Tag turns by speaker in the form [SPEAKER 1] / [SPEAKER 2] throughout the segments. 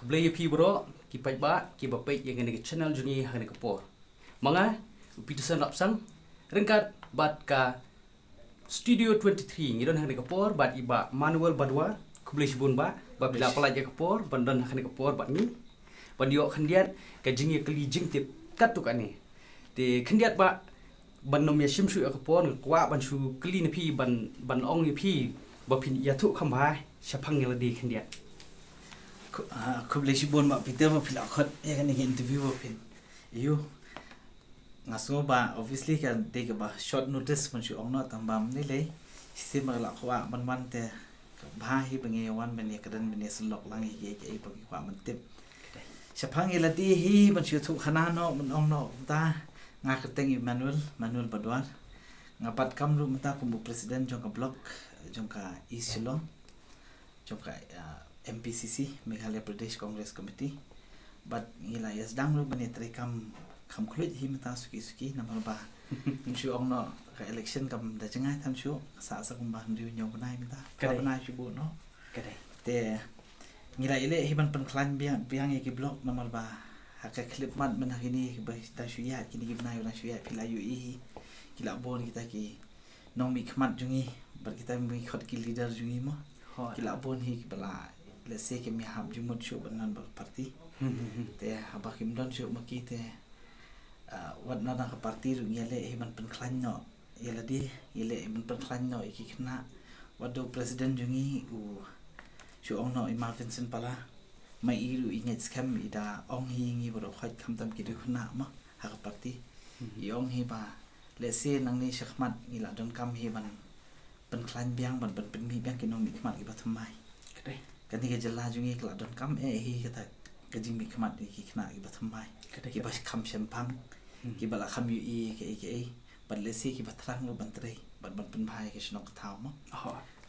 [SPEAKER 1] Blay pi bro, ki pai ba, ki ba pai yang ngene channel jungi hang ne kapor. Manga Peterson lapsang rengkat bat ka Studio 23 ngidon hang ne kapor bat iba Manuel Badwa kublay sibun ba bila pala je kapor bandan hang ne kapor bat ni. Bandio khandiat ka jingi kli jing tip kat tu kani. Te khandiat ba ban nom ya shimshu ya kapor kwa ban shu kli ni pi ban ong ni pi ba pin ya tu khamba shapang ngela di khandiat.
[SPEAKER 2] Kublay sibun mak Peter ma pila khot ya kan interview ba pin iyo ngaso ba obviously kan take ba short notice man shu ong no tambam ni le sim ma la khwa man te ba hi bangi wan ban ya kadan ban ya slok lang hi ke ai bangi kwa man tip sapang ila di hi man shu thu khana no man ong no ta nga kateng Manuel Badwar ngapat kam ru mata kumbu presiden jong ka block jong ka East Shillong jong ka MPCC Meghalaya Pradesh Congress Committee but ngila yes dang ru bani tre kam khluit hi mata suki namar ba shu ong no ka election kam da jangai tham shu sa kum ba ndu nyong banai mata ka banai shu bu no
[SPEAKER 1] Kadai.
[SPEAKER 2] te ngila ile hi ban klan biang ki block namar ba haka clip mat man hakini ba ta shu ya kini banai na shu ya pila yu i kila bon kita ki nong mi khmat jungi bar kita mi khot ki leader jungi mo kila bon hi bala let's say ke mi hab jumut shu banan ba parti te haba kim don shu maki te wat na ka parti ru ngele he man pen klan no yela di yele man pen klan no iki khna wado president jungi u shu ong no ima Vincent pala mai iru inget scam ida ong hi ngi bro khot kham tam ki du khna ma ha ka parti i ong hi ba let's say nang ni shakhmat ngila don kam hi ban pen klan biang ban pen mi biang ki no mi khmat ki ba thamai
[SPEAKER 1] Kadai.
[SPEAKER 2] kan tiga jela jungi kala don kam hi kata kajing mi khmat ki khna ki bathmai ki bas kham sempang ki bala kham yu i ke bat lesi ki batrang lo bantre ban pen bhai ke snok thau mo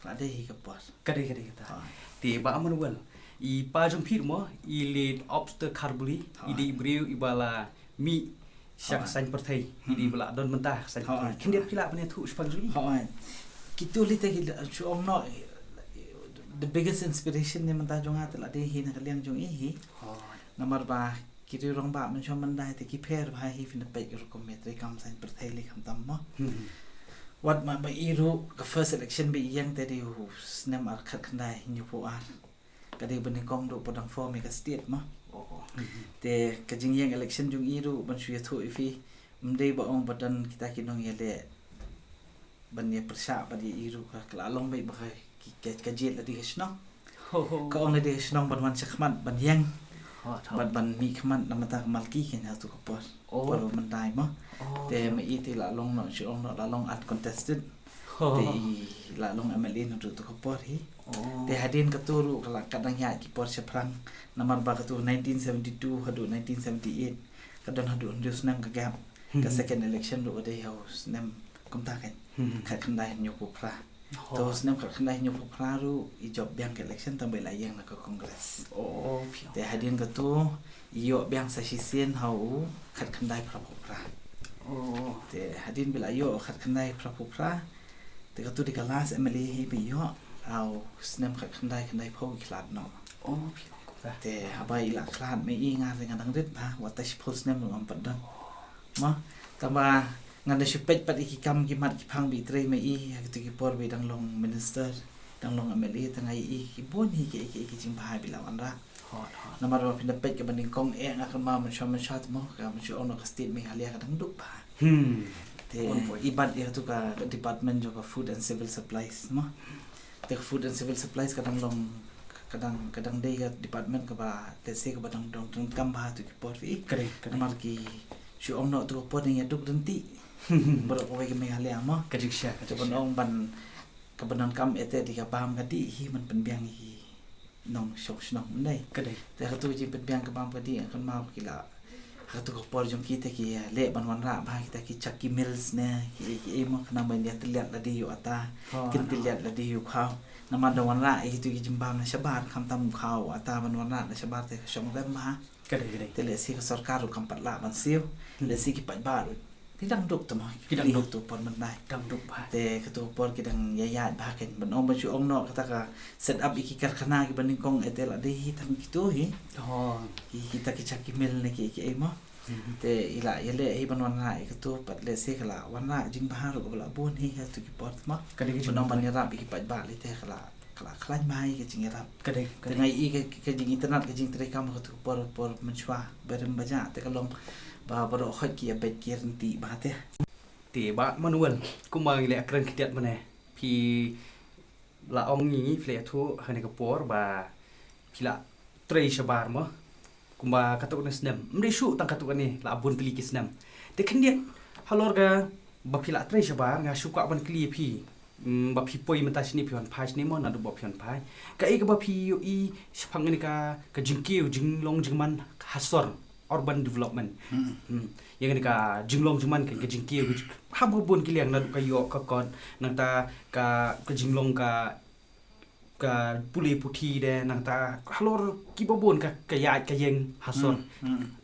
[SPEAKER 2] kala de hi ka pas
[SPEAKER 1] Kadai kata. Ti ba Manuel i pa jong phir mo i lead obster kharbuli i di briu i bala mi syak san perthai i di bala don mentah san khindiat pila bani thu spang jungi.
[SPEAKER 2] hai kitu li te ki chu ong no the biggest inspiration ni manta jonga tela de hi na kaliang jong hi namar ba kiri rong ba man chom man dai te ki pher bhai hi fin pe ro kometri kam sain perthai li kham tam mo what ma ba iru ka first election bi yang te de hu snem ar khat khandai nyu po ar ka de ban kong do podang form ka state mo te ka jing yang election jong iru ban shu ya thu ifi mdei ba ong badan kita ki nong yele ban ye persha ba di iru ka kala long bai ba ka jet la di snong ka ong la di snong ban wan chakhmat ban yang ban mi khman namata malki ken ha tu ko por man dai mo te me iti la long no shi ong no la long at contested te la long MLA no tu ko por hi te hadin ka turu kala kadang ya ki por seprang namar ba ka tu 1972 hadu 1978 kadon hadu ndus nam ka gap ka second election do de house nem komta kan kha khandai nyu ko pra to snem kha khandai nyu ko pra ru I job biang election tambai la yang na ka congress te hadin ka tu iyo biang sa sisien hau khat khandai pra pra te hadin bila yo khat khandai pra te ka tu di ka last MLA hi bi yo au snem khat khandai pho khlat no te habai la khlat me I nga re ngadang rit ba watash post nem ngam padan ma tamba nganda shupet pat iki kam ki mat ki phang bi tre me I tu ki por bi dang long minister dang long MLA tangai I ki bon hi ki jing bhai bi lawan ra namar ba pin pet ka baning kong nga kan ma man shot mo ka man shu ono ka state me halia ka dang duk ba te ibat ya tu ka department jo ka food and civil supplies mo te food and civil supplies ka dang long kadang day ka department ka ba let's say ka ba dang kam ba tu ki por fi namar ki shu ong no tu ko por ni duk denti bro ko ke me halia mo
[SPEAKER 1] Kajiksha
[SPEAKER 2] to ban ong ban ka banan kam ete di ka bam ka di hi man pen biang hi nong shok snong nei
[SPEAKER 1] Kadai.
[SPEAKER 2] te ka tu ji pen biang ka bam ka di kan ma kila ka tu ko por jong ki te ki le ban wan ra ba kita ki Chucky Mills ne ki mo kana ban ya tliat la di yu ata kin tliat la di yu khaw naman da wan ra I tu ki jimbam na shabat kham tam khaw ata ban wan ra na shabat te shong ba ma
[SPEAKER 1] Kadai.
[SPEAKER 2] te le si ka sarkar kam pat la ban siu le si ki pat ba Tidang duk tu mah.
[SPEAKER 1] Kidang duk.
[SPEAKER 2] tu pon mandai.
[SPEAKER 1] Dang duk ba.
[SPEAKER 2] Te ketu pon kidang yayat bahaken ban ong baju ong no kata ka set up iki karkhana ki baning kong etel ade hi tang kitu hi.
[SPEAKER 1] Oh.
[SPEAKER 2] Kita ki chaki mil ne ki ai mo. Te ila yele hi ban wana ketu pat le se kala wana jing bahar ko la bon hi ha tu ki pot ma.
[SPEAKER 1] Kadai ki
[SPEAKER 2] Ban ban yarap iki pat ba le te kala klan mai ke jing yarap.
[SPEAKER 1] kadai
[SPEAKER 2] Dengan i ke jing internet ke jing terekam ke tu por menchua berem baja te kalong ba baro khot ki abet ki renti ba te.
[SPEAKER 1] Ti ba manual kumang le akran kidat mane. Pi la ong ni fle tu hane ka por ba pila trei shabar mo. Kumba katuk na snam. Mrishu tang katuk ni la abun teli ki snam. Te kendiat halor ga ba pila trei shabar nga shuka ban kli pi. Ba pi poi mata sini pion phai ni mo na do ba pion phai. Ka e ka ba pi i spang ni ka jingkiu jinglong jingman hasor urban development. Yang ni ka jinglong jingman ka jingkiu ha bu bun ki liang na ka yo ka kon nang ta ka jinglong ka puli puthi de nang ta halor ki ba bun ka ya ka yeng hasor.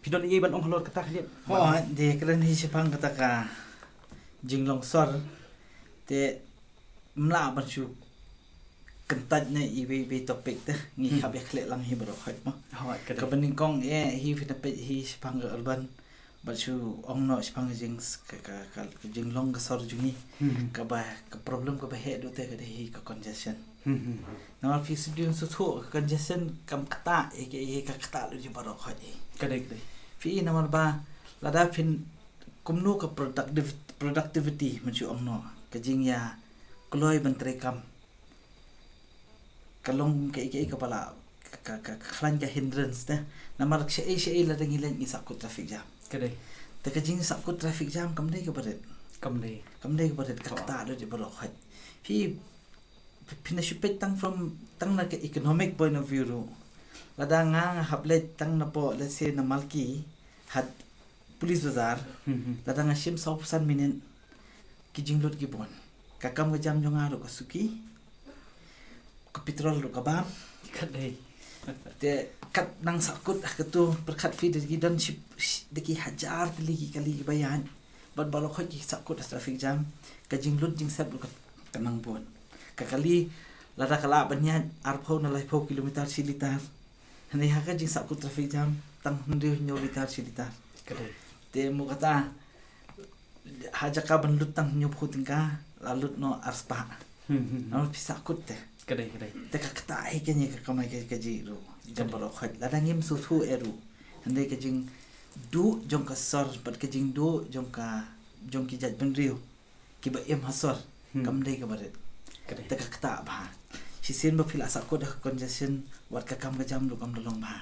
[SPEAKER 1] Pidon i ban ong halor ka ta liat.
[SPEAKER 2] Oh de kren hi sepang kata ka jinglong sor te mla ban chu kentat ne i be topik te ngi khab yak le lang hi bro khot mo.
[SPEAKER 1] Hoi ka
[SPEAKER 2] Ka baning kong hi fit pe hi sepang ga urban ba chu ong no sepang jing ka jinglong ka sor jungi ka ba ka problem ka ba he do te ka de hi ka congestion. Namal fi studium su thu congestion kam kata e ka kata lu ji baro khot e.
[SPEAKER 1] Kadai kadai.
[SPEAKER 2] Fi namal ba lada fin kumnu ka productivity man chu ong no ka jing ya kloi ban terekam kalong ke kepala khlan ka hindrance te namar she la dangi len isap ko traffic jam
[SPEAKER 1] Kadai.
[SPEAKER 2] te ka jing sap ko traffic jam kam dei ka baret
[SPEAKER 1] Kam dai.
[SPEAKER 2] ka ta do de balo khat fi pina shupet tang from tang na ka economic point of view ro lada nga hablet tang na po let's say na malki had police bazar lada nga shim 100% minin ki jing lot ki bon kakam ka jam jonga ro ka suki ka petrol ro ka bam
[SPEAKER 1] Kadai.
[SPEAKER 2] te kat nang sakut ketu berkat fi de dan ship de ki hajar te lagi kali bayan bad balo khoi ki sakut traffic jam ka jing lut jing sab ka kanang bon ka kali lada kala banyan arpho na lai pho kilometer silitar hani ha ka jing sakut traffic jam tang hunde nyo litar silitar
[SPEAKER 1] Kadai.
[SPEAKER 2] te mu kata haja ka ban lut tang nyo phutin ka lalut no arspa no pisakut te
[SPEAKER 1] Kadai kadai.
[SPEAKER 2] te ka kata ai ke ni ka kamai ke ji ru jam baro khat la dang yim su thu eru hande ke jing du jong ka sor pat ke jing du jong ki jat ben riu ki ba em hasor kam dei ka baret
[SPEAKER 1] Kadai.
[SPEAKER 2] te ka kata ba si sen ba phila sa ko da congestion wat ka kam ka jam lu kam long ba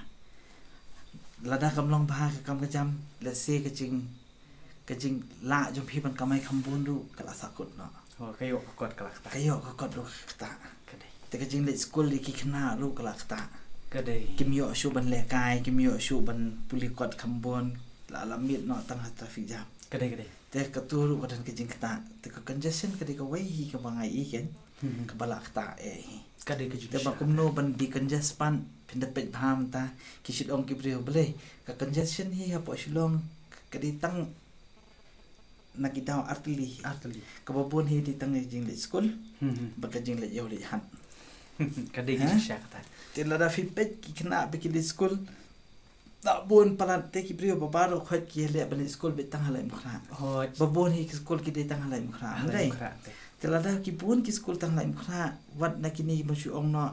[SPEAKER 2] la da kam long ba ka kam ka jam la se ke jing la jong phi ban kamai kham bun du kala sa ko no
[SPEAKER 1] Oh kayo kot kalak ta.
[SPEAKER 2] kayo ka ko du kata
[SPEAKER 1] Kadai.
[SPEAKER 2] te ka jing le school ki khna ru kala kata
[SPEAKER 1] Kadai.
[SPEAKER 2] kim yo shu ban le kai kim yo shu ban puli kot khambon la lamit no tang traffic jam
[SPEAKER 1] Kadai kadai.
[SPEAKER 2] te ka turu ko dan ke jing kata te ka congestion ka de ka wai hi ka bangai i ken ka bala kata e hi
[SPEAKER 1] Kadai ka
[SPEAKER 2] te ba kum no ban di congest pan pinda pet pham ta ki shit ong ki breu bele ka congestion hi ha po shulong ka di tang na ki daw artili
[SPEAKER 1] Artali.
[SPEAKER 2] ka babon hi di tang jing le school ba ka jing le yo le han
[SPEAKER 1] Kadai
[SPEAKER 2] Ha?
[SPEAKER 1] ka sya kata.
[SPEAKER 2] te la da fi pet ki kena be ki di school da bon palan te ki brio babaro khot ki le ban school be tang halai mukhna
[SPEAKER 1] Oh
[SPEAKER 2] babon hi ki school ki de tang halai mukhna andai te la da ki bon ki school tang halai mukhna wat na ki ni mo shu ong no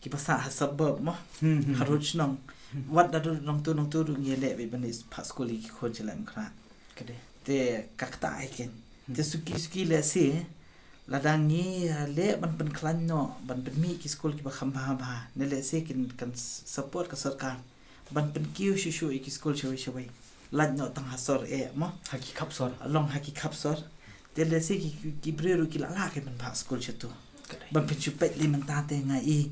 [SPEAKER 2] ki pasa hasabab mo haruj nong wat da do nong tu ngi le be ban pa school ki khon chelai mukhna
[SPEAKER 1] Kadai.
[SPEAKER 2] te kakta aiken te suki le se ladangi le ban pen klan no ban pen mi ki school ki ba kham ba ne le se kin kan support ka sarkar ban pen kiu shu ki school shoi lad no tang hasor e mo
[SPEAKER 1] Haki kapsor.
[SPEAKER 2] long haki kapsor te le se ki breru ki la ke ban ba school chetu
[SPEAKER 1] Kadai.
[SPEAKER 2] ban pen chu pet li man ta te ngai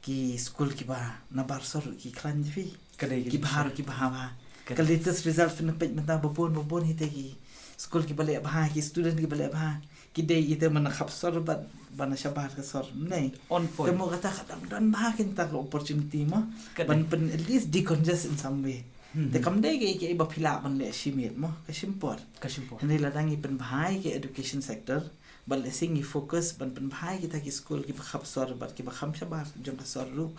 [SPEAKER 2] ki school ki ba na bar sor ki klan fi
[SPEAKER 1] Kadai
[SPEAKER 2] ki bahar ki bahava ka latest result fin pet mata babon hi te ki school ki bale bah ki student ki bale bah ki day ite man khapsor bat bana shabar ka sor nei
[SPEAKER 1] On
[SPEAKER 2] te
[SPEAKER 1] point.
[SPEAKER 2] mo kata kadang dan bah kin ta opportunity mo
[SPEAKER 1] Kadai.
[SPEAKER 2] ban pen at least decongest in some way Te kam dai ke iba phila ban le simit mo ka simpor.
[SPEAKER 1] Kasimpor.
[SPEAKER 2] Hindi ladangi pen bhai ke education sector bal singi focus ban pen bhai kita ki school ki bakhap sor bat ki bakham sabar jong ka sor ru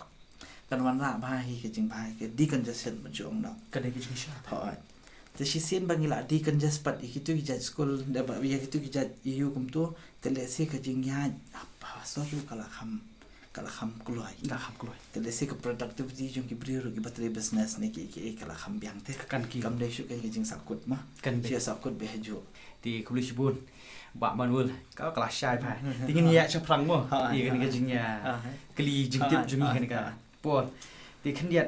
[SPEAKER 2] kan wan ra bhai ke jing bhai ke decongestion mo jong no
[SPEAKER 1] Kada ke jing sha.
[SPEAKER 2] ha te si sen bangila decongest pat ikitu ki jat school da ba ya kitu ki jat yu kum tu te le se ka jing ya apa sor ru kala kham kulai
[SPEAKER 1] Dah ham kloi.
[SPEAKER 2] te le se ka productivity jong ki bri ru ki batri business ne ki kala kham biang te
[SPEAKER 1] Kan ki.
[SPEAKER 2] kam dai shu ka jing sakut ma
[SPEAKER 1] Kan
[SPEAKER 2] sia sakut be ju
[SPEAKER 1] Ti kubli sibun. Ba manul. Kau kelas syai pa. Tingin ya chaplang mo. Iya kan ke jing ya. Keli jing tip jungi kan ka. Pol. Ti kan dia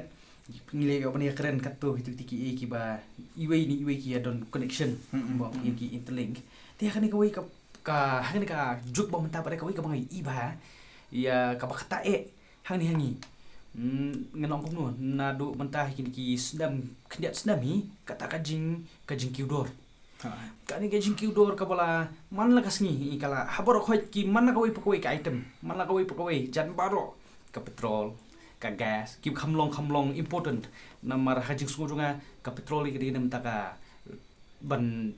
[SPEAKER 1] ngile ka bani keren katto itu tiki ki ba iwe ki don connection. Ba ki interlink. Ti kan ka wei ka kan ka juk ba menta pada ka wei ka bangai iba. Ya ka bakta hangi. Ngenong kom no nadu mentah ki sedam kendiat sedam hi kata kajing kiudor. Kani ke jingkiu dor kabala man la kasngi kala habor khoi ki man la kawai pakoi ka item man la kawai pakoi jan baro ka petrol ka gas ki khamlong important namar hajing sungurunga ka petrol ki dinam taka ban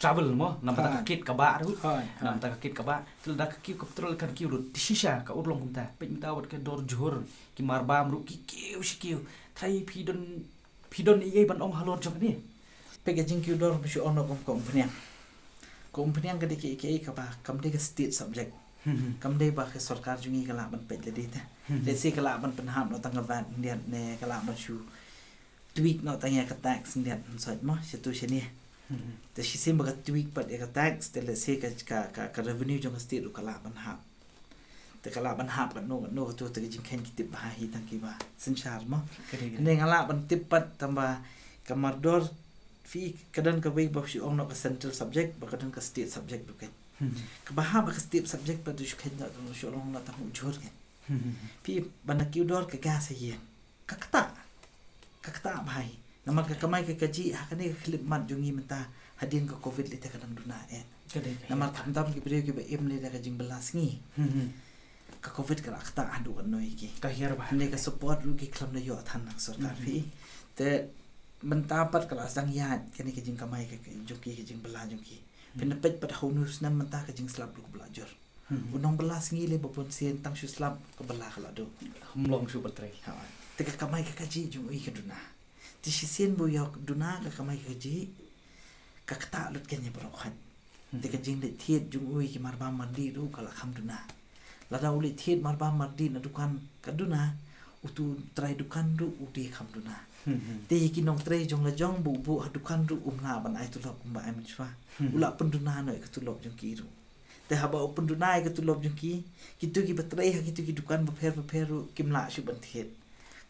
[SPEAKER 1] travel mo nam taka kit ka ba ru nam taka kit ka ba tul da ki ka petrol kan ki ru tishisha ka urlong kumta pe mita wat ka dor johor ki marbam ru ki kiu thai pidon iye ban ong halor jok ni
[SPEAKER 2] packaging ki dor bisu ono kompanyang ka diki ke ka ba kam de state subject kam de ba ke sarkar jungi kala ban pe le ta le se kala ban penham no tang van indian ne kala ban shu tweak no tang ya ka tax indian sot mo situ sini te si sim ba tweak pa de ka tax te le se ka revenue jong state kala ban ha te kala ban ha ka no to te jing ken ki tip ba hi tang ki ba senchar mo ne ngala ban tip pat tamba kamar dor fi kadang ka wei ba si ong no ka central subject ba kadang ka state subject du ken ka ba ha ba ka state subject pa du ken da no si ong na ta hu jor ken fi bana ki dor ka ga se ye ka kata bhai namar ka kamai ka kaji ha kane ka clip mat jungi menta hadin ka covid le ta kadang duna namar tham tam ki bre ki ba em le da ka jing belas ngi ka covid ka kata adu kan noi ki
[SPEAKER 1] ka hier ba
[SPEAKER 2] ne ka support lu ki klam na yo than nak sarkar fi te mentapat kalau sang yat kani ke jing kamai ke joki ke jing bela joki pinapet pada honus nam mentah ke jing slap lu belajar unong belas ngile bopon sien tang su slap ke bela kala do
[SPEAKER 1] humlong su bertrai
[SPEAKER 2] ha te ka kamai ke kaji jung i ke duna ti sien bu yok duna ka kamai ke kaji ka kata lut kenya brokan te ka jing de thiet jung ui ki marba mandi ru kala kham duna lada uli thiet marba mandi na dukan ka duna utu trai dukan ru udi kham duna te ki nong tre jong la jong bu hadukan ru umna ban ai tulop umba ai mchwa ula penduna no ka tulop jong ki ru te haba penduna ai ka tulop jong ki kitu ki batre ha kitu ki dukan ba pher ru kimla shu ban thiet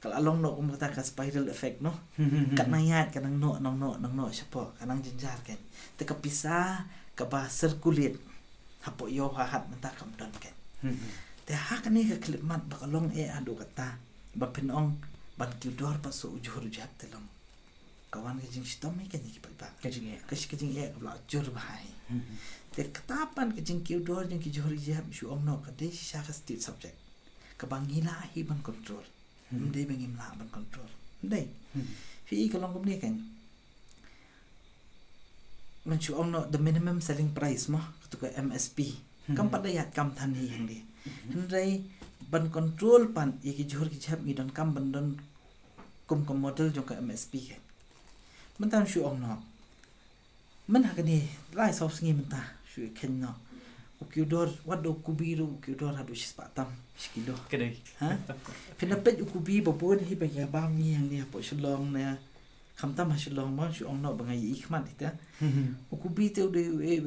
[SPEAKER 2] kal along no um ta ka spiral effect no kat nang yat kanang no sapo kanang jinjar ken te ka pisa ka ba circulate hapo yo ha hat mata kam don ken te ha kan ni ka clip mat ba kalong adu kata ba penong ban ki dor pa so ujur jap telong kawan ke jing stom ke ni ki pa
[SPEAKER 1] ka jing ya
[SPEAKER 2] ke bla jur bahai te katapan ke jing ki dor jing ki jur jap shu om no ka de sha ka state subject ka bangila hi ban control ndai bangim la ban control ndai fi ka long ni kan man shu om no the minimum selling price mo tu ka MSP kam padayat kam than hi hang di ndai ban control pan iki jor ki chap mi don kam ban don kum model jong ka MSP ke mentan shu ong no men ha kani lai sau singi menta shu ken no ukidor wado kubiru ukidor hadu sispatam skilo
[SPEAKER 1] kedai
[SPEAKER 2] ha pinapet ukubi bobon hi ba ya bang ni yang ni po shlong ne khamtam ha shlong ma shu ong no bangai ikman ita ukubi te de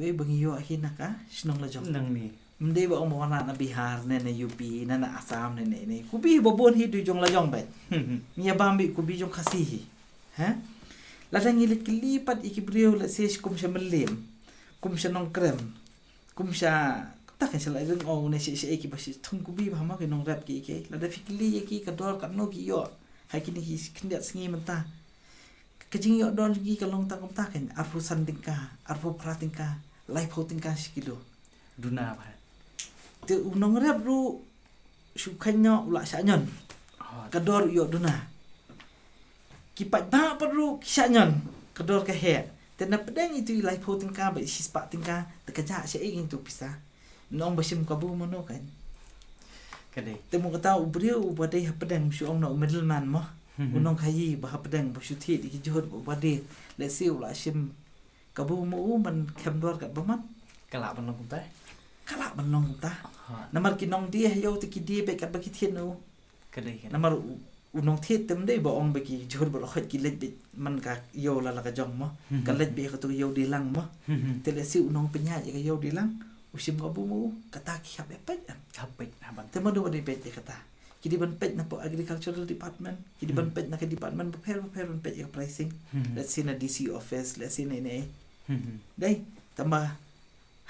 [SPEAKER 2] e bangi yo hinaka snong la jong
[SPEAKER 1] nang ni
[SPEAKER 2] mde ba omo na Bihar ne UP na Assam ne kubi bobon hi du jong la jong ba mi bambi kubi jong khasi hi ha la dangi le klipat ikibrio la ses kum shamelim kum shanong krem kum sha ta kan sala ring o ne se ki ba thung kubi ba ma ke nong rap ki la da fikli ki ka dor ka no ki yo ha ki ni kindat sngi menta kajing yo don ki ka long ta kom ta kan arfu sandingka arfu pratingka life hotingka sikilo
[SPEAKER 1] duna ba
[SPEAKER 2] te unong rap ru sukanya ula sanyon kador yo duna kipat ba perlu kisahnya kedor ke he tena pedang itu ilai po tingka ba sispa tingka tekaja sia ingin tu pisah nong basim kabu mono kan
[SPEAKER 1] Kadai.
[SPEAKER 2] temu kata ubriu badai pedang su ong no middleman mo unong kayi ba pedang ba su thi di johor badai le siu la sim kabu mu man kemdor kat baman
[SPEAKER 1] Kalak ban long kum tai.
[SPEAKER 2] kala banong ta
[SPEAKER 1] Ha.
[SPEAKER 2] namar kinong dia yo ti ki dia be kat ba ki thien no
[SPEAKER 1] Kadai.
[SPEAKER 2] namar unong thiet tem dei ba ong ba ki johor ba khot ki let man ka yo la ka jong mo ka let be ka tu yo di lang mo tele si unong penya ka yo di lang usim ka bu mu kata ki habe pet
[SPEAKER 1] Kapit haban.
[SPEAKER 2] te mo do de pet kata kidi ban pet na po agricultural department kidi ban pet na ka department ba per ban pet ka pricing let's see na DC office let's see na ne dai tamba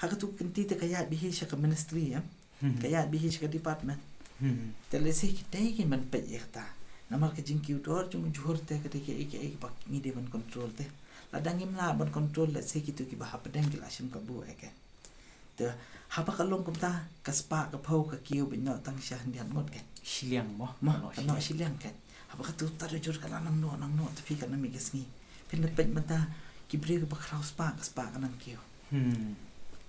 [SPEAKER 2] hakatu kinti te kaya bihi siya ka ministry ya kaya bihi siya ka department tele si kidai kin ban pet kata namar ka jing kiu dor chung juhur te ka ke pak ni de ban control te ladang im la ban control let's say kitu ki ba hapadang ki lasim ka bu eke te hapa kalong kumta kaspa ka phau ka kiu bin no tang sya handian mot ke
[SPEAKER 1] Siliang mo.
[SPEAKER 2] ma no siliang ke hapa ka tu tar jur ka nang no tapi ka nami gesni pin pet mata ki bre ka kraus pa kaspa ka nang kiu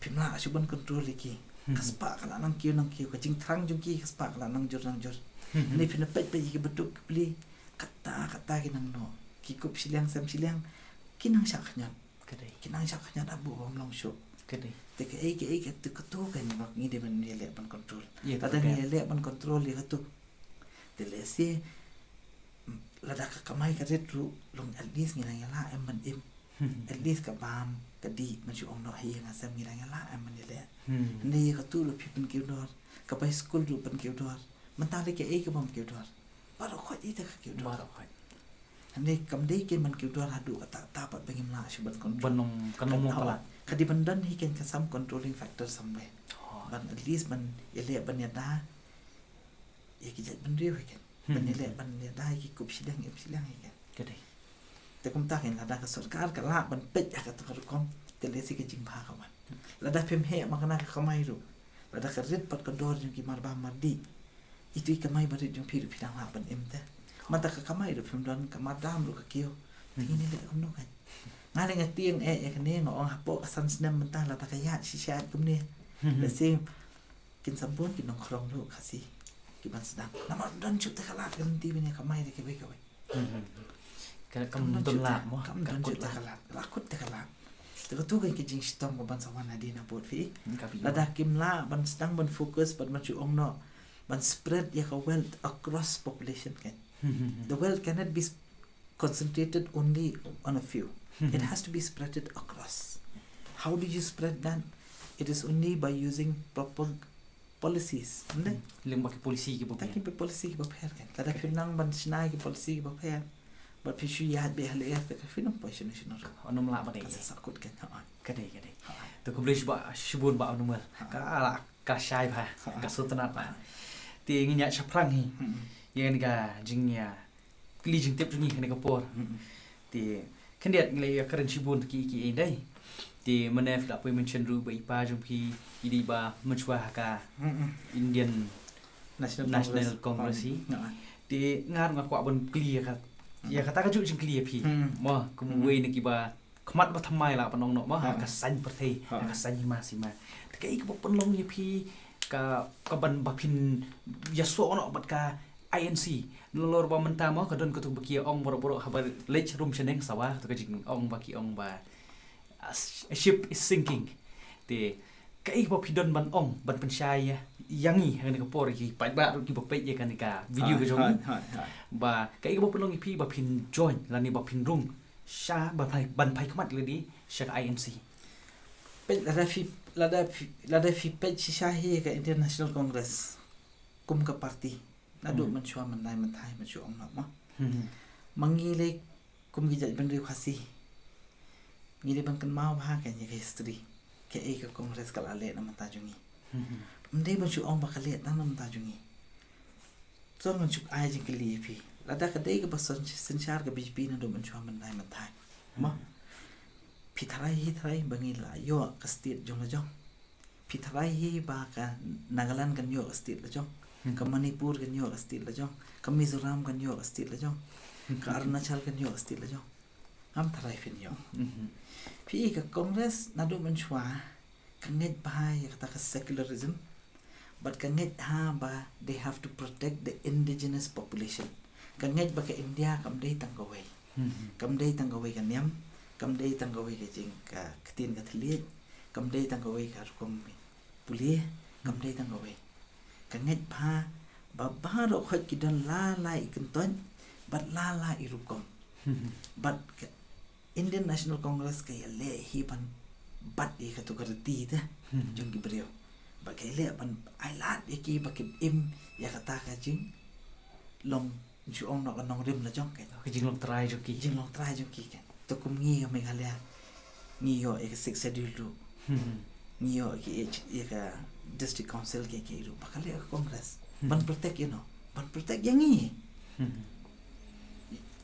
[SPEAKER 2] pimla asu ban control iki kaspa ka nang kiu ka jing thrang jung ki kaspa ka nang jur ni pin pet ki betuk beli kata ki nang no ki kup siliang sam siliang kinang saknya
[SPEAKER 1] Kadai.
[SPEAKER 2] kinang saknya abu bom long shu
[SPEAKER 1] Kadai.
[SPEAKER 2] te ke tu ketu kan mak ni de ban ni le ban control
[SPEAKER 1] Iya
[SPEAKER 2] ada ni le ban control li ketu te le si lada ka kamai ka retru long at least ni nang la em ban im at least ka bam ka di man chu ong no hi nga sam ni nang la em ban ni le ni ka tu lo pi ban ki dor ka pai school ru ban ki dor man ta le ke ka bam ki dor ba ro khot i te ka ki dor
[SPEAKER 1] Baru hai.
[SPEAKER 2] ni kam de ke man ki dor hadu ka ta pat bangim la shu ban control
[SPEAKER 1] Banong kanong mo pala.
[SPEAKER 2] kadi bandan he can some controlling factor somewhere but at least ban ele ban ya da ya ki jat ban riu he kan ban ele ban ya da ki kup sidang he kan
[SPEAKER 1] Kadai.
[SPEAKER 2] te kum ta kan la da ka sarkar ka la ban pet ya ka to kom te le si ke jing pha ka man la da pem he makana ka kamai ru la da ka rit pat ka dor jung ki mar ba mar di itu i kamai barit jung piru pidang la ban em te mata ka kamai ru pem don ka madam ru ka kio tingin le kom no kan ngale nga tieng ya kan ne ngong hapo asan snam mentah la takaya shisha kum ne le se kin sabun kin nong krong lu kasi ki ban sedang nama dan cut ta kala kan ti bene kamai de ke be ko
[SPEAKER 1] Kam don la mo.
[SPEAKER 2] kam dan cut ta kala la kut ta kala te ko tu kan ki jing stom ko ban sawan adi na bot fi
[SPEAKER 1] Kapi.
[SPEAKER 2] la da kim la ban sedang ban fokus ban chu ong no ban spread ya ka wealth across population kan the wealth cannot be concentrated only on a few. It has to be spreaded across. How do you spread that? It is only by using proper policies. Hindi?
[SPEAKER 1] Lim baki polisi ki bobi.
[SPEAKER 2] Takin pe policy ki bapher kan. Kada pinang ban sinai ki policy ki bapher. But pishu yahat be hale ya ka finang pa siya national.
[SPEAKER 1] Onum la badai.
[SPEAKER 2] Kasa sakut kan. Ha.
[SPEAKER 1] Kadai. Tu ko blish ba shibun ba onum. Ka ala ka shai pa. Ka sultanat pa. Ti nginya chaprang hi. Yang ni ka jingnya. Kli jing tip jungi kan ka por. Ti kendiat nglay karan shibun ki dai. Ti mana fila poi mention ru ba ipa jum ki idi ba menchwa ka Indian National Congress hi. Ti ngar nga kwa bon clear ka. Ya kata ka ju jing clear phi. Mo kum we ni ki ba khmat ba thamai la panong no ma ka san prathei ka san ma sima. Ti kai ka panlong ye phi ka ban ba phin ya so no bat ka INC lor ba menta mo ka don ka tu bakia ong boro habar lech room cheneng sawa to ka jing ong baki ong ba a ship is sinking te kai ba pidon ban ong ban pensyaya yangi hang ni ka por ki pa ba ki ba pe ye kan ka video ka jong ba kai ba pelong pi ba phin join la ni ba phin rung sha ba phai ban phai khmat le di sha INC
[SPEAKER 2] Pe lada fi pe shahi ka International Congress. Kum ka party. Nadu man chua man nai man thai man chu ong na ma. Mangile kum gi jat ban ri khasi. Ngile ban kan mau ha kan ye history. Ke e ka Congress ka la le na mata jungi. Mdei ban chu ong ba ka le na mata jungi. So man chu ai jing ke li pi. Lada ka dei ka ba sanchar ka BJP na do man chua man nai man thai. Ma pitharai bangila yo ka state jong la jong pitharai ba ka Nagaland kan yo state la jong ka Manipur kan yo state la jong ka Mizoram kan yo state la jong ka Arunachal kan yo still jo am tharai fin yo pi ka Congress na do man chwa ka nget ba ya kata ka secularism but ka nget ha ba they have to protect the indigenous population ka nget ba ka India kam dei tang gawai kam dei tang gawai kan yam kam dei tang gawai ka jing ka ktin ka thliet kam dei tang gawai ka rukom puli kam dei tang gawai ka nget ba ro khot ki don la ikan ton but la irukom but Indian National Congress ka le hi ban bat e ka to ka ti ta jong ki brio ba ka le ban ai lat e ki ba ki im ya ka ta ka jing long ju ong no ka nong rim la jong ka
[SPEAKER 1] Cái jing long try jo ki.
[SPEAKER 2] jing long try jong ki ka to kum ngi ka me ka le ngi yo e ka six schedule lu ngi yo ki e ka district council ke ru ba ka le ka Congress ban protect you know ban protect yang ngi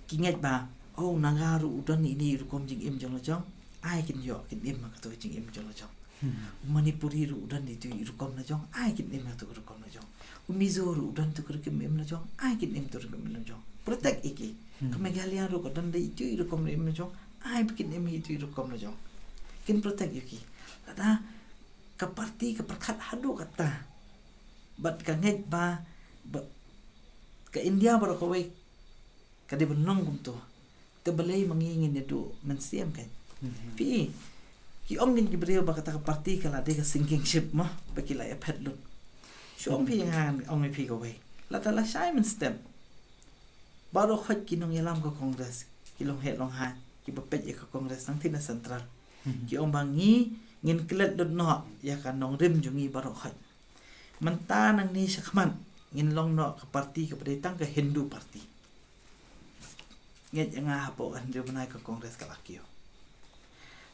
[SPEAKER 2] ki nget ba oh nangaru udan ini rukom jing im jong jong ai kin yo kin im ma to jing im jong jong Manipuri ru udan itu rukom na jong ai kin im to rukom na jong Mizoru udan to rukom im na jong ai kin im to rukom na jong protect iki Meghalaya ru udan de itu rukom im na jong ai bikin im itu rukom na jong kin protect yuki ada ka parti ka perkat hadu kata bat ka nget ba ka India baru ka wei ka di benong kum to te balai mangingin itu mensiam kan pi ki ong ngin ki brio ba kata ka parti kala de ka sinking ship ma ba ki la pet lut shom pi ngan ong pi ka wei la ta la Simon step baru khot ki nong yalam ka Congress ki long het long ha ki ba pet ka Congress nang tina central ki ong bangi ngin klet dot no ya kan nong rim jungi baru khot menta nang ni sakman ngin long no ka parti ka pedetang ka Hindu parti nget yang hapo kan dia menai ke Congress ka lakio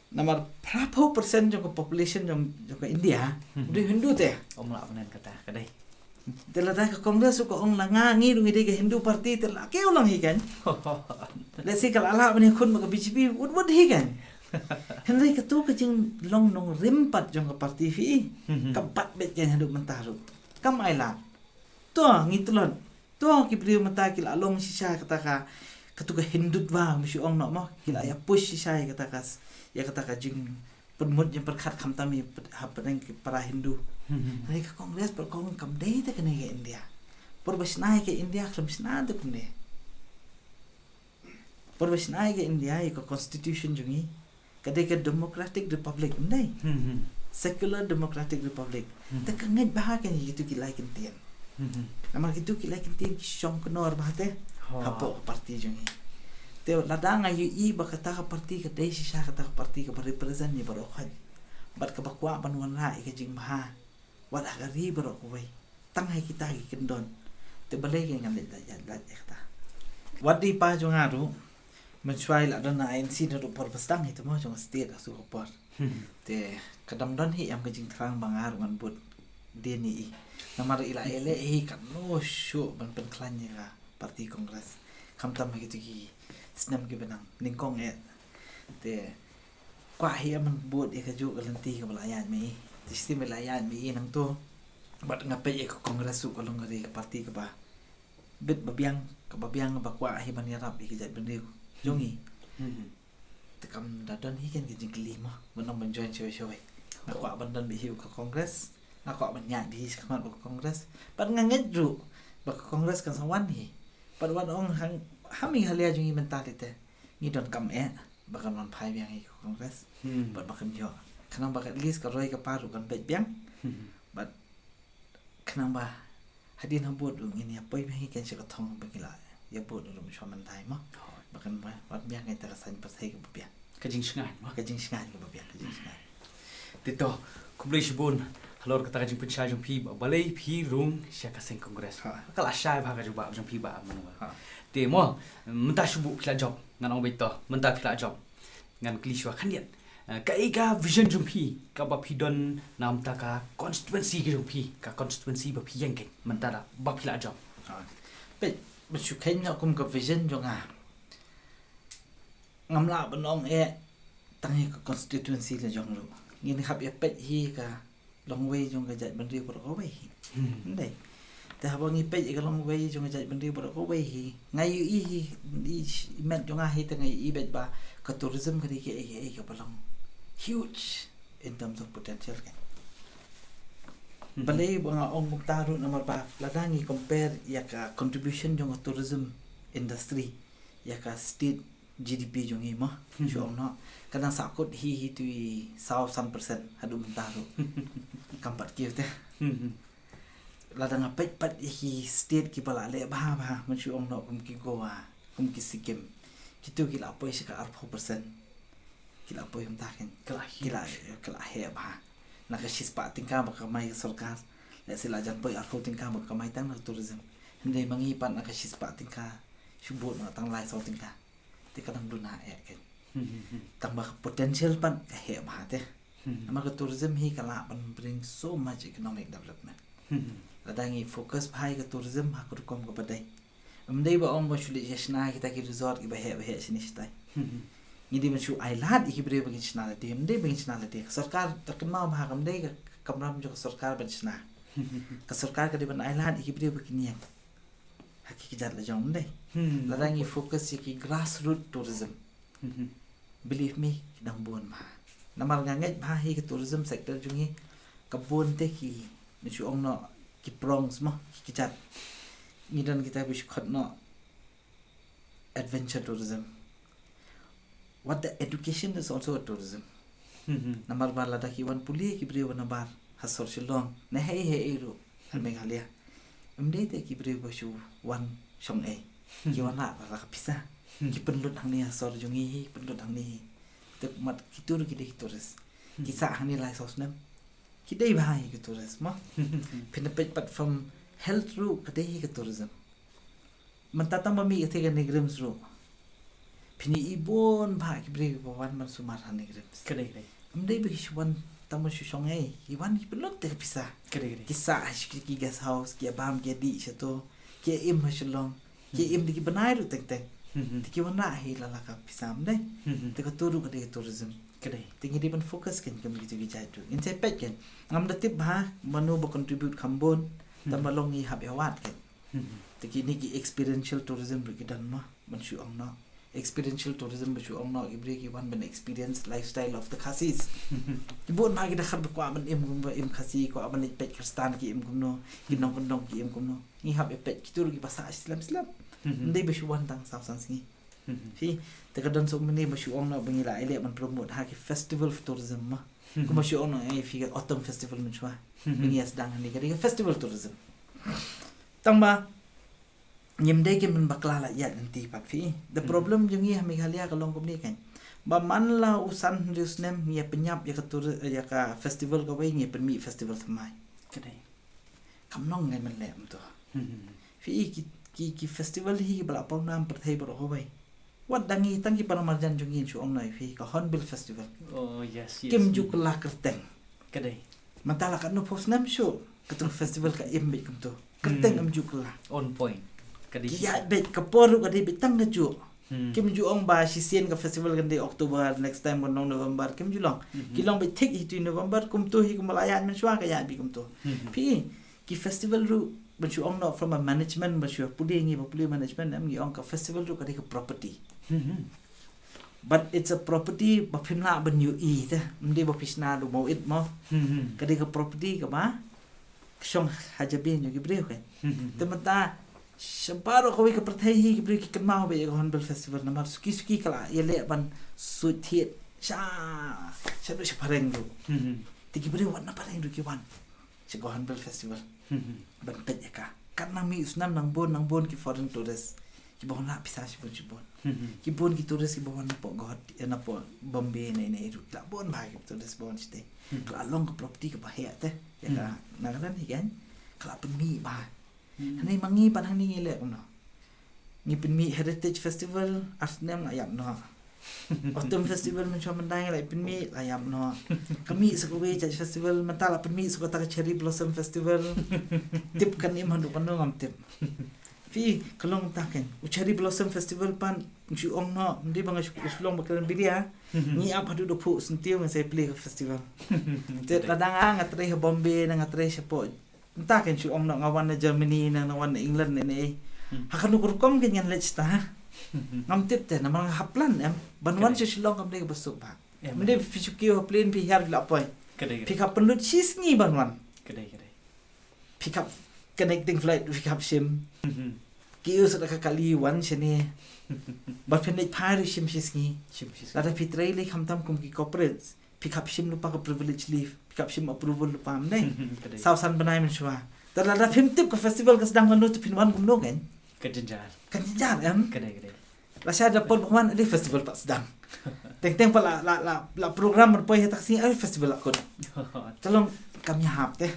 [SPEAKER 2] nomor berapa persen jong population jong ke India udah Hindu teh
[SPEAKER 1] Om la panen kata kadai.
[SPEAKER 2] telah ke Congress ko ong langangi dungi de ke Hindu parti telah ke ulang hikan lesi kal ala mani kun maka BJP would hikan henry ke tu ke jing long nong rimpat jong ke parti fi kepat bet kan Hindu mentaru kam aila to ngitulon to ki brio menta kil along sisa kata ka ketuka Hindu wa mesti ong nok mah kila ya push sai kata kas ya kata ka jing penmut yang perkat kam tami hapen para Hindu hari ke Kongres per kong kam dei ta kene ke India por besnai ke India kam besna tu kene por besnai ke India ko constitution jungi kade ke Democratic Republic ndai secular Democratic Republic ta kanget bah kan gitu kilai kentien namar gitu kilai kentien ki syong kenor bah te hapo parti jungi te ladang ayu I bakata ka parti ka dei sisa kata ka parti ka represent ni baro khan bat ka bakwa banwan la ka jing bah wat agari baro ko wei tang hai kita ki kendon te balai ke ngam da ya ta wat di pa jong aru mencuai la dana ANC na por pastang itu mo jong state asu ko por te kadam don hi am ka jing thrang bangar man but dni namar ila ele hi kan no shu ban pen klan ya parti Kongres kam tam gitu ki snam ki benang ningkong te kwa hi man buat e ka ju galanti ka balayan mi sistem balayan mi nang to bat ngape e Kongres su ko long ri parti ka ba bit babiang ba kwa hi ban yarap ki jat bendiu jongi te kam dadan hi kan ki jingli ma benang ban join chewe kwa ban dan bi hi ka Kongres kwa ban nya bi ka Kongres ban nganget ru ba Kongres kan sawan hi pada wan ong hami halia jungi mentari te ni don kam bakal man phai biang i Kongres bat bakam jo kanang bakat list ka roi ka paru kan bet biang bat kanang ba hadin hambut ini apa biang i kan se ka thong bakila ya bot rum shwa man tai ma bakan ba bat biang ai ta san pasai ka biang
[SPEAKER 1] Cái jing sngai ma.
[SPEAKER 2] ka jing sngai ka biang ka jing sngai
[SPEAKER 1] Tito kumlei shibun halor kata jing penchai jong pi balai pi rung sia ka sing Congress. Kala syai ba ka juba jong pi ba man. Te mo menta shubu kila job ngan ong beto menta kila job ngan kliswa khandian ka ega vision jong pi ka ba pi don nam ta ka constituency ki jong pi ka constituency ba pi yang ke menta da ba kila job
[SPEAKER 2] bet besyu khen no kum ka vision jong ngam la banong tangi ka constituency la jong lu ngin khap ya pet hi ka long way jong ka jat bandri ko ko wei ndai te habang ipej ikalong way jong jaj bendi bro ko way hi ngai i met jong hi te ngai i bet ba ka tourism ka ke ka balong huge in terms of potential kan balai banga ong muktaru nomor ba ladangi compare ya ka contribution jong tourism industry ya ka state GDP jong i ma jong no kadang sakut hi tu 100% hadu muktaru kampat kieu te ladang apet pat hi state ki bala le ba man shu ong no kum ki goa kum ki sikim kitu ki la poi sika 4% ki la poi mta ken kala he ba na ka shispa tingka ba ka mai sarkar le sila jan poi 4 tingka ba ka mai tang na tourism ndai mangi pan na ka shispa tingka shubut na tang lai so tingka te kadang duna e ken tambah potential pan ka he ba te ama ka tourism hi kala ban bring so much economic development ladangi fokus bhai ka tourism hakur kom ka badai amdei ba ong bashuli yashna kita ki resort ki bahe sinistai ngidi machu ailat ki bre bagi chna la dem dei bagi chna la de sarkar takma bha kam dei ka kamram jo sarkar ban chna ka sarkar ka de ban ailat ki bre bagi niya hakiki jat la jong dei ladangi fokus ki grassroots tourism believe me dang bon ma namal nganget bha hi ka tourism sector jungi kabon te ki machu ong no ki prongs mo ki jat ngidan kita bish khot no adventure tourism what the education is also a tourism namar bar lada ki wan puli ki bre wan bar hasor shilong na he ru Meghalaya amde te ki bre bashu wan shong e ki wana la ka pisa ki penlut hang ni hasor jungi penlut hang ni te mat kitur ki de tourist ki sa hang ni lai sos nam ki dei bhai ki tourist ma pin pet pat from health ru ka dei ki tourism man tatam ba mi ke ga negrims ru pini ibon bha ki bre ba wan man sumar han negrims
[SPEAKER 1] Kare.
[SPEAKER 2] amde bi shwan tamu shong e ki wan ki penlut te pisa
[SPEAKER 1] Kare.
[SPEAKER 2] ki sa ki guest house ki bam ki di chato ki im hashlong ki im di ki banai ru tek tek ti ki wana hi la ka pisam dei te ka turu ka de tourism
[SPEAKER 1] Kare.
[SPEAKER 2] tingi di ban focus kan kam gitu gi jai tu in se pet kan ngam da tip ha manu ba contribute khambon tamalong ni hab yawat kan tiki ni ki experiential tourism ru ki dan ma man shu ong na experiential tourism ba shu ong na ibri ki wan ban experience lifestyle of the khasis ibon ma gi da khab ko aban im gum ba im khasi ko aban pet kristan ki im gum no ki nong ki im gum no ni hab pet ki tur gi basa islam ndai ba shu wan tang sa sang singi fi te kadang so meni masyu ong na bangila ile man promote ha ki festival of tourism ma ko masyu ong na ai fi autumn festival man chwa ni as dang ni ka festival tourism tang ba nyem dai ke man bakla la ya nanti pat fi the problem jung hi Meghalaya ka long kom ni kan ba man la usan rius nem ya penyap ya ka tur ya ka festival ka bai ni permi festival thamai
[SPEAKER 1] Kare.
[SPEAKER 2] kam nong ngai man lem to fi ki festival hi bala pau nam perthai bro ho bai wat dangi tangi paramarjan jungin chu ong nai fi ka hornbill festival
[SPEAKER 1] Oh yes.
[SPEAKER 2] kim ju kala kerteng
[SPEAKER 1] Kare.
[SPEAKER 2] matala ka no post nam show ketung festival ka im kum to kerteng am ju kala
[SPEAKER 1] On point. Kare.
[SPEAKER 2] ya bet ka poru ka de bitang ka ju kim ju ong ba si sien ka festival kan de October next time on November kim ju long ki long be take itu November kum to hi kumalayan men shwa ka ya bi kum to fi ki festival ru but you ong not from a management but you are putting in a management am you ong ka festival ru ka de ka property but it's a property ba phimla ban you e ta mde ba pisna do mo it mo ka de ka property ka ba shong hajabin you gibre ka te mata shabaro ko ka prathai hi gibre ki kan ma be ka hornbill festival na mar suki kala yele ban su thiet sha do pareng ru ti gibre wan na pareng ru ki wan si hornbill festival ban pet ya ka karena mi usnam nang bon ki foreign tourist ki bon la pisa si bon ki bon ki tourist ki bon po god na po Bombay nei ru la bon ma ki tourist bon ste la long ka property ka ba he te ya ka na kan hi kan kala pen mi ba nei mangi pan hang ni le no ni pen mi heritage festival asnem la yam no autumn festival man chom dang la pen mi la yam no kami sa ko we festival man ta la pen mi so ta cherry blossom festival tip kan im handu kan ngam tip fi kalong ta ken cherry blossom festival pan ju ong no ndi bang long bakal bidia ni ap hadu do phu sentiu ngai play festival te ladang ang atre Bombay nang atre sepo entah kan syuong nak ngawan na Germany nang ngawan na England ni hakan ukur kom kan yan let's ta ngam tip te namang haplan banwan si silong kam dei besuk ba mende fisuki plane pi har la poi pick up penlut cheese ni banwan
[SPEAKER 1] Kedai.
[SPEAKER 2] pick up connecting flight pick up sim kiu sa kali wan sini but pen pari sim ni lada pitrai le kham tam kum ki corporate pick up sim lupa ka privilege leave pick up sim approval lupa mne sausan banai men shwa tar lada phim tip ka festival ka sedang manu tu pinwan kum no kan
[SPEAKER 1] Kejenjar.
[SPEAKER 2] Kedai.
[SPEAKER 1] Kedai.
[SPEAKER 2] Rasa ada pun bukan ada festival pak sedang. Teng pa la program berpoy tak sini ada festival akun. Tolong kami hap teh.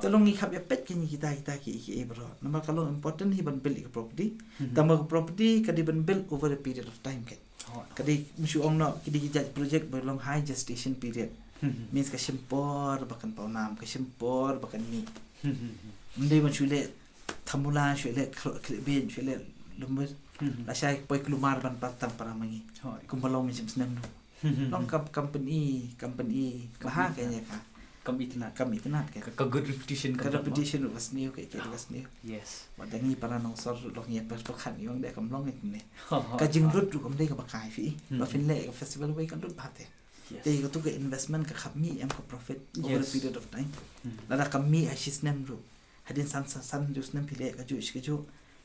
[SPEAKER 2] Tolong ikap ya pet kini kita ki bro. Nama kalau important hi ban build property. Tambah property kadi ban build over a period of time kan. Kadi mesti ong no kidi kijat project belong high gestation period. Means ka simpor bahkan paunam ka simpor bahkan mi. Mendai ban sulit thamula sulit klibin sulit lumber. Rasa poi kelumar ban patang para mangi. Kumbalong macam senang. Long company bahag kayaknya ka. Kami tenat kan.
[SPEAKER 1] Ka good repetition
[SPEAKER 2] Ka repetition was new kayak was new.
[SPEAKER 1] Yes.
[SPEAKER 2] Wadangi para nong sor long ya perpakan yung dek kamlong itu ne. Ka jingrut tu kam dei ka bakai fi. Ba finle ka festival way kan rut bate. Dei ka tu ka investment ka kami am ka profit over a period of time. Lada kami asis nem ru. Hadin san just nem pile ka ju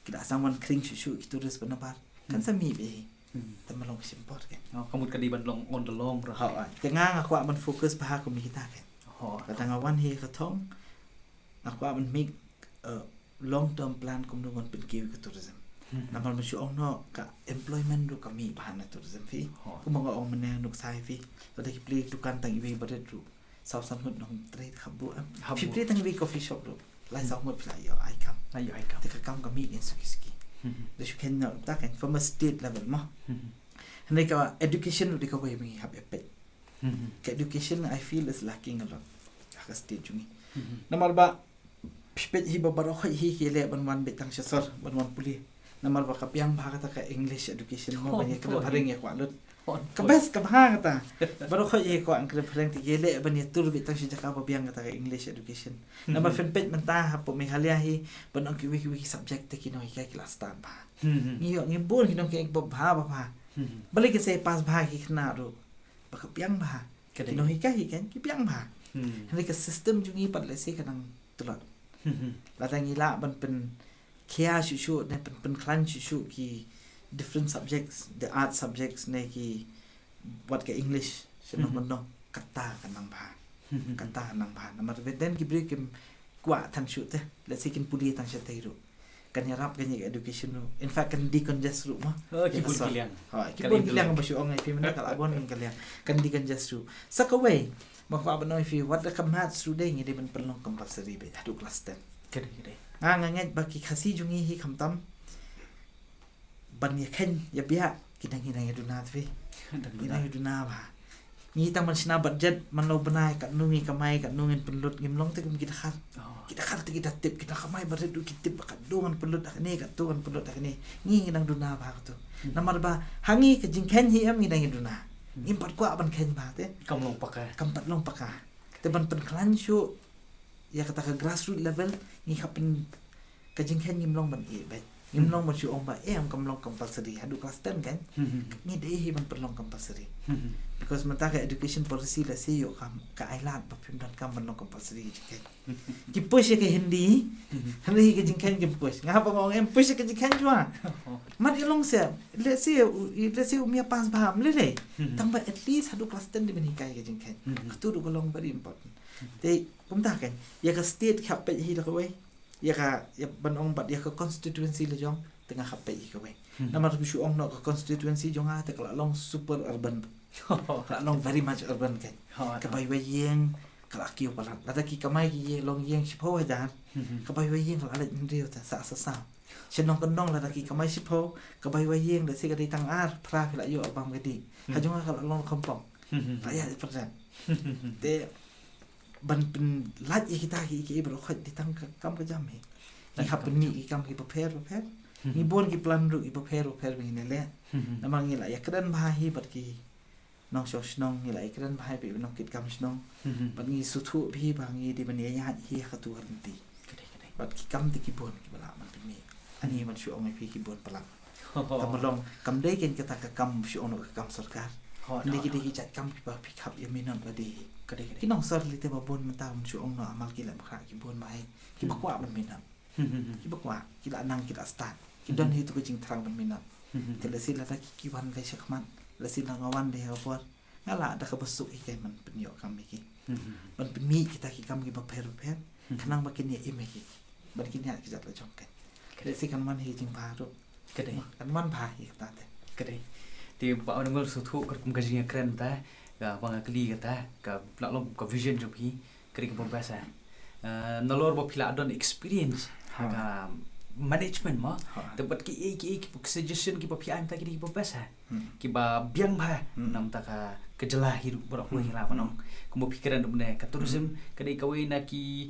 [SPEAKER 2] kita asang wan kring susu itu res benar kan sami be tamalong simpor kan
[SPEAKER 1] Kamu kadiban long on the long run.
[SPEAKER 2] tengah aku akan fokus bahag kami kita kan kadang awan hi katong aku akan make long term plan kum nungon penkiu ke tourism namal masyu ong no ka employment ru kami bahan tourism fi kumanga ong menang nuk sai fi tadi play tukan tang iwi badet ru sausan hut nong trade khabu fi play tang iwi coffee shop ru lai sau ngot pla yo ai kam Tika kam kami in suki. Dia kan nak tak kan from a state level mah. Hendak ka education udah kau boleh mengi habis pet. Ke education I feel is lacking a lot. Ka state jungi. Namar ba pet hi babarok hi kile ban betang syasar ban puli. Namar ba kapiang ba kata ka English education mo banyak kada paring ya kwalut. Kabes kabha kata. Barok hi ko ang kada paring tigele ban ya tur betang sya ka biang kata ka English education. Nama fanpage mentah hapo Meghalaya hi ban ang kiwi subject te kino hi kelas tan ba. Ngiyo ngibon kino ke ba ba. Balik ke saya pas ba ki kena ro. Baka piang ba. Kino hi kan ki piang ba. Hendak ke system jungi pat lese kanang tulot. Latang ila ban pen kia shushu ne pen klan shushu ki different subjects, the art subjects ne ki buat ke English senang no kata kanang ba. Kata nang ba namar then ki break kwa tang shoot let's say kin puli tang shatay ro kan yarap kan education ro in fact kan decongest ro mah
[SPEAKER 1] Ki pun kiliang.
[SPEAKER 2] ki pun kiliang ba syu ong ai pi mena kala bon kan kaliang kan decongest ro sakaway makwa ba no if what the maths ro dei ngi de ben perlong compulsory be adu class 10
[SPEAKER 1] Kedai.
[SPEAKER 2] nganget ba ki khasi jungi hi khamtam ban ya khen ya biya kinang hinang aduna tvi hinang aduna ba ni tang man sina budget man lo benai kat nungi kamai kat nungin pelut ngimlong te kita khar kita tip kita kamai budget du kitip kat dungan pelut ak ni kat tungan pelut ak ni ngi nang duna ba tu namar ba hangi ke jingken hi am ngi duna impat kwa ban ken ba te
[SPEAKER 1] Kamu long pakai.
[SPEAKER 2] kampat long paka te ban pen klan shu ya kata ka grassroots level ngi kapen ke jingken ngimlong ban e bet ngimlong ma shu ong ba am kamlong compulsory hadu kelas 10 kan ni dei hi ban perlong compulsory because mentah ke education policy la se yo kam ka ailat pa pimdan kam ban compulsory jiken ki push ke hindi hindi ke jiken ki push ngapa ngong em push ke jiken jua mat ilong se let's say umia pas baham le tamba at least hadu class 10 di bani kai ke jiken tu du golong very important te kumta kan ya ka state khap pe hi la ko ya ban ong bat ya ka constituency le jong tengah khap pe hi ko we namar bishu ong no ka constituency jong ha te kala long super urban long very much urban kan kabai wa yeng kala kiu pala lada ki kamai ki long yeng sipo hajan kabai wa yeng kala ndio ta sa senong kendong lada ki kamai sipo kabai wa yeng da se ka tang ar pra pila yo abam gadi hajung kala long kompong raya persen te ban pen lat ye kita ki bro khat di tang kam ka jam he ni happen ni kam ki prepare ni bon ki plan ru ki prepare ni le namang ni la ya kedan bahi bat ki nong shos nong ni la kedan bahi pe nong kit kam snong ban ni suthu bhi bangi di ban ya hi khatu harti บัดกิกำติกิบนกิบลามันเป็นมีอันนี้มันช่วยองไอพีกิบนปลังกำมาลองกำได้เกินกระตากกำช่วยองนกกำสกัดนี่กิได้จัดกำกิบพิขับยังไม่นอนก็ดีก็ได้กิน้องสอดลิเตบนมันตามช่วยองนอมากิแหลมขากิบนมาให้กิบักว่ามันไม่นำกิบักว่ากิละนังกิละสตาร์กิดอนฮิตุก็จริงทางมันไม่นำแต่ละสิละกิวันเลยชักมันละสิละวันเดียวพอนั่นแหละแต่เขาประสบอีกมันเป็นหยอกกำไม่กิมันเป็นมีกิตากิกำกิบักเพรขนังมากินเนี่ยอิ่มไม่กิบันกินเนี่ยกิจัดละจอมกันเลยสิกันมันเฮจริงพาทุกกันมันพาอีกตาแต่
[SPEAKER 1] Kedai. Ti ba orang ngol sutu kat kum kajinya keren ta. Ka bang kali kata ka laklom ka vision jo bi kri ka pembasa. Nalor ba phila don experience ka management ma dapat ki suggestion ki pa phi am ta ki pembasa. Ki ba biang ba nam ta ka kejelah hidup berak pun hilang panong. Kumbo pikiran dum ne ka tourism kadai kawai na ki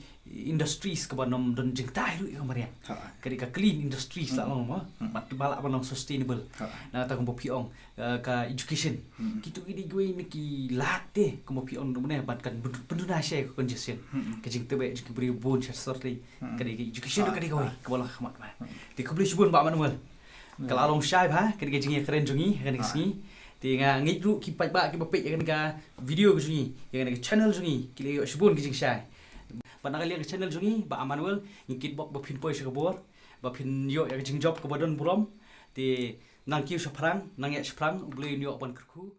[SPEAKER 1] industries ka banom don jeng ta hidup ka mariam. Kadai ka clean industries la long ma mat balak panong sustainable. Na ta kumbo piong ka education. Kitu ini gue ni ki late kumbo piong dum ne bat kan penduna share congestion. Ka jeng tebe ki beri bon sorry. Kadai ki education kadai kawai ka balak khamat ma. Ti ko beli subun ba manual. Kalau along syai ha kadai jeng keren jongi kadai kesini. Tinga ngit ru ki pai ba ki ba pe kan ka video ke jungi yang ka channel jungi ki le shubun ki jing shai ba na ka channel jungi ba Amanuel ngikit bok ba phin poi sha bor ba phin yo ya jing job ko ba don burom ti nang ki sha phrang nang ya sha phrang ble yo ban krku